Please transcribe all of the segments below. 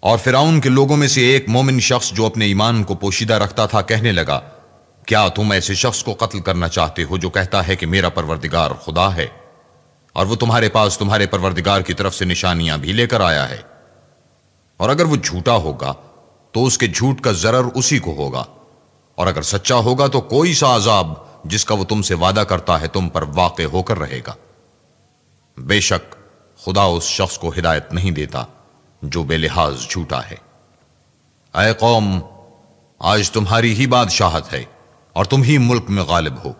اور فرعون کے لوگوں میں سے ایک مومن شخص جو اپنے ایمان کو پوشیدہ رکھتا تھا کہنے لگا، کیا تم ایسے شخص کو قتل کرنا چاہتے ہو جو کہتا ہے کہ میرا پروردگار خدا ہے، اور وہ تمہارے پاس تمہارے پروردگار کی طرف سے نشانیاں بھی لے کر آیا ہے؟ اور اگر وہ جھوٹا ہوگا تو اس کے جھوٹ کا ضرر اسی کو ہوگا، اور اگر سچا ہوگا تو کوئی سا عذاب جس کا وہ تم سے وعدہ کرتا ہے تم پر واقع ہو کر رہے گا۔ بے شک خدا اس شخص کو ہدایت نہیں دیتا جو بے لحاظ جھوٹا ہے۔ اے قوم، آج تمہاری ہی بادشاہت ہے اور تم ہی ملک میں غالب ہو،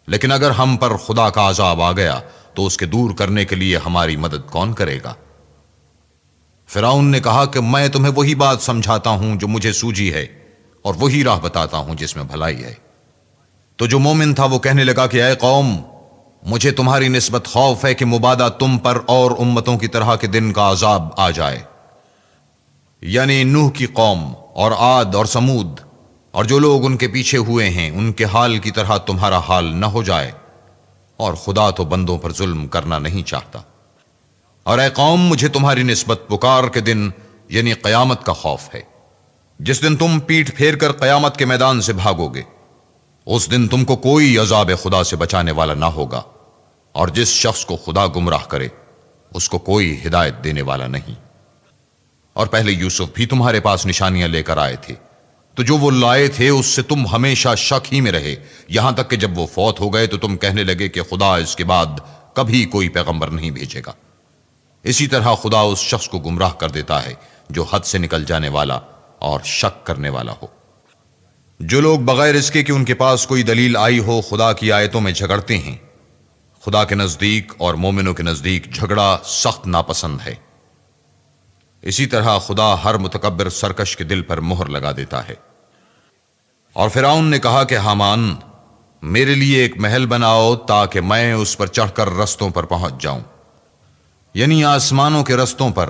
لیکن اگر ہم پر خدا کا عذاب آ گیا تو اس کے دور کرنے کے لیے ہماری مدد کون کرے گا؟ فرعون نے کہا کہ میں تمہیں وہی بات سمجھاتا ہوں جو مجھے سوجی ہے، اور وہی راہ بتاتا ہوں جس میں بھلائی ہے۔ تو جو مومن تھا وہ کہنے لگا کہ اے قوم، مجھے تمہاری نسبت خوف ہے کہ مبادا تم پر اور امتوں کی طرح کے دن کا عذاب آ جائے، یعنی نوح کی قوم اور عاد اور سمود اور جو لوگ ان کے پیچھے ہوئے ہیں ان کے حال کی طرح تمہارا حال نہ ہو جائے، اور خدا تو بندوں پر ظلم کرنا نہیں چاہتا۔ اور اے قوم، مجھے تمہاری نسبت پکار کے دن یعنی قیامت کا خوف ہے، جس دن تم پیٹھ پھیر کر قیامت کے میدان سے بھاگو گے۔ اس دن تم کو کوئی عذاب خدا سے بچانے والا نہ ہوگا، اور جس شخص کو خدا گمراہ کرے اس کو کوئی ہدایت دینے والا نہیں۔ اور پہلے یوسف بھی تمہارے پاس نشانیاں لے کر آئے تھے، تو جو وہ لائے تھے اس سے تم ہمیشہ شک ہی میں رہے، یہاں تک کہ جب وہ فوت ہو گئے تو تم کہنے لگے کہ خدا اس کے بعد کبھی کوئی پیغمبر نہیں بھیجے گا۔ اسی طرح خدا اس شخص کو گمراہ کر دیتا ہے جو حد سے نکل جانے والا اور شک کرنے والا ہو۔ جو لوگ بغیر اس کے کہ ان کے پاس کوئی دلیل آئی ہو خدا کی آیتوں میں جھگڑتے ہیں، خدا کے نزدیک اور مومنوں کے نزدیک جھگڑا سخت ناپسند ہے۔ اسی طرح خدا ہر متکبر سرکش کے دل پر مہر لگا دیتا ہے۔ اور فرعون نے کہا کہ حامان، میرے لیے ایک محل بناؤ تاکہ میں اس پر چڑھ کر رستوں پر پہنچ جاؤں، یعنی آسمانوں کے رستوں پر،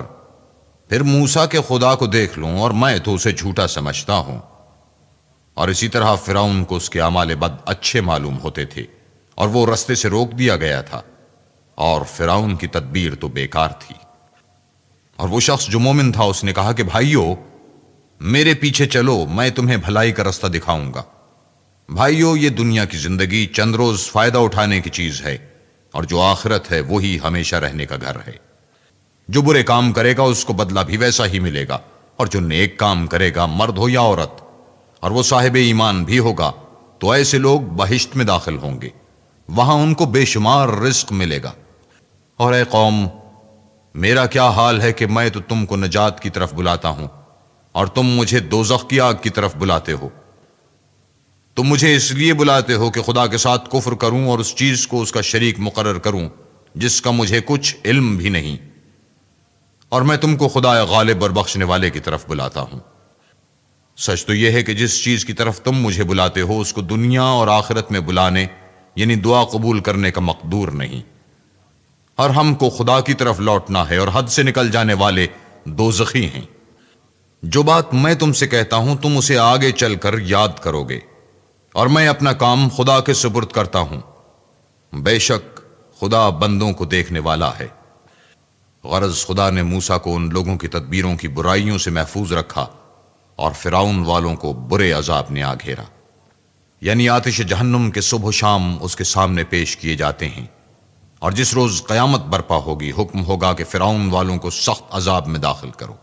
پھر موسیٰ کے خدا کو دیکھ لوں، اور میں تو اسے جھوٹا سمجھتا ہوں۔ اور اسی طرح فرعون کو اس کے اعمال بد اچھے معلوم ہوتے تھے، اور وہ رستے سے روک دیا گیا تھا، اور فرعون کی تدبیر تو بیکار تھی۔ اور وہ شخص جو مومن تھا اس نے کہا کہ بھائیو، میرے پیچھے چلو، میں تمہیں بھلائی کا رستہ دکھاؤں گا۔ بھائیو، یہ دنیا کی زندگی چند روز فائدہ اٹھانے کی چیز ہے، اور جو آخرت ہے وہی ہمیشہ رہنے کا گھر ہے۔ جو برے کام کرے گا اس کو بدلہ بھی ویسا ہی ملے گا، اور جو نیک کام کرے گا، مرد ہو یا عورت، اور وہ صاحب ایمان بھی ہوگا، تو ایسے لوگ بہشت میں داخل ہوں گے، وہاں ان کو بے شمار رزق ملے گا۔ اور اے قوم، میرا کیا حال ہے کہ میں تو تم کو نجات کی طرف بلاتا ہوں، اور تم مجھے دوزخ کی آگ کی طرف بلاتے ہو۔ تم مجھے اس لیے بلاتے ہو کہ خدا کے ساتھ کفر کروں اور اس چیز کو اس کا شریک مقرر کروں جس کا مجھے کچھ علم بھی نہیں، اور میں تم کو خدا غالب اور بخشنے والے کی طرف بلاتا ہوں۔ سچ تو یہ ہے کہ جس چیز کی طرف تم مجھے بلاتے ہو اس کو دنیا اور آخرت میں بلانے یعنی دعا قبول کرنے کا مقدور نہیں، اور ہم کو خدا کی طرف لوٹنا ہے، اور حد سے نکل جانے والے دوزخی ہیں۔ جو بات میں تم سے کہتا ہوں تم اسے آگے چل کر یاد کرو گے، اور میں اپنا کام خدا کے سپرد کرتا ہوں، بے شک خدا بندوں کو دیکھنے والا ہے۔ غرض خدا نے موسیٰ کو ان لوگوں کی تدبیروں کی برائیوں سے محفوظ رکھا، اور فرعون والوں کو برے عذاب نے آ گھیرا، یعنی آتش جہنم کے صبح و شام اس کے سامنے پیش کیے جاتے ہیں، اور جس روز قیامت برپا ہوگی حکم ہوگا کہ فرعون والوں کو سخت عذاب میں داخل کرو۔